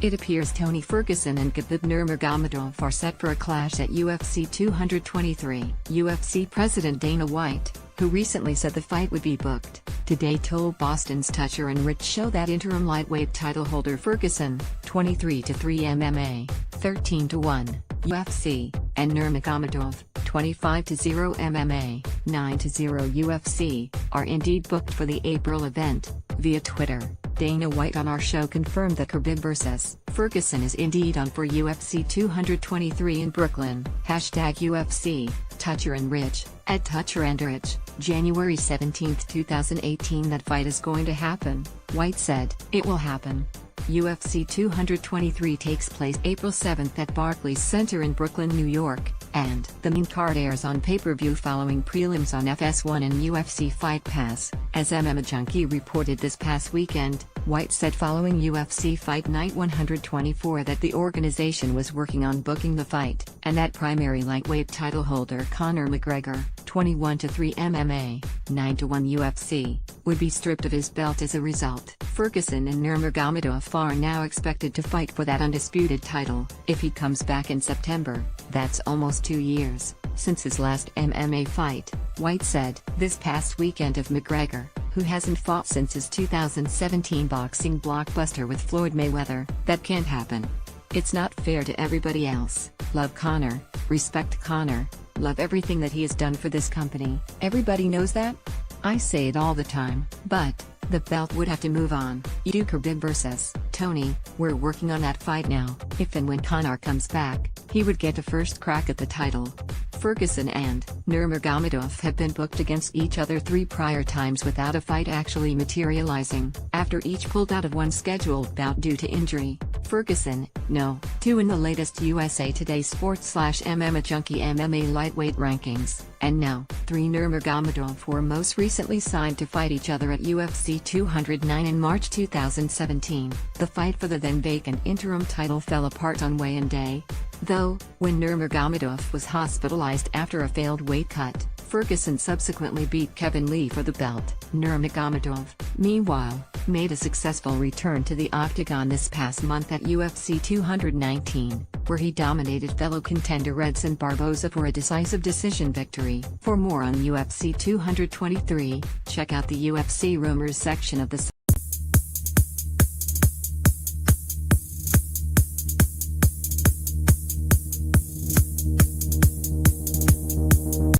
It appears Tony Ferguson and Khabib Nurmagomedov are set for a clash at UFC 223. UFC President Dana White, who recently said the fight would be booked, today told Boston's Toucher and Rich show that interim lightweight title holder Ferguson, 23-3 MMA, 13-1, UFC, and Nurmagomedov, 25-0 MMA, 9-0 UFC, are indeed booked for the April event. Via Twitter, Dana White on our show confirmed that Khabib vs. Ferguson is indeed on for UFC 223 in Brooklyn. #UFC, Toucher and Rich, at Toucher and Rich, January 17, 2018. That fight is going to happen, White said. It will happen. UFC 223 takes place April 7 at Barclays Center in Brooklyn, New York, and the main card airs on pay-per-view following prelims on FS1 and UFC Fight Pass. As MMA Junkie reported this past weekend, White said following UFC Fight Night 124 that the organization was working on booking the fight, and that primary lightweight title holder Conor McGregor, 21-3 MMA, 9-1 UFC, would be stripped of his belt as a result. Ferguson and Nurmagomedov are now expected to fight for that undisputed title. If he comes back in September, that's almost 2 years since his last MMA fight, White said. This past weekend of McGregor, who hasn't fought since his 2017 boxing blockbuster with Floyd Mayweather, that can't happen. It's not fair to everybody else. Love Conor, respect Conor, love everything that he has done for this company. Everybody knows that? I say it all the time. But the belt would have to move on. Khabib vs. Tony, we're working on that fight now. If and when Conor comes back, he would get a first crack at the title. Ferguson and Nurmagomedov have been booked against each other 3 prior times without a fight actually materializing, after each pulled out of one scheduled bout due to injury. Ferguson, no. 2 in the latest USA Today Sports/MMA Junkie MMA lightweight rankings, and now 3 Nurmagomedov were most recently signed to fight each other at UFC 209 in March 2017. The fight for the then vacant interim title fell apart on weigh-in day, though, when Nurmagomedov was hospitalized after a failed weight cut. Ferguson subsequently beat Kevin Lee for the belt. Nurmagomedov, meanwhile, made a successful return to the octagon this past month at UFC 219, where he dominated fellow contender Edson Barboza for a decisive decision victory. For more on UFC 223, check out the UFC Rumors section of the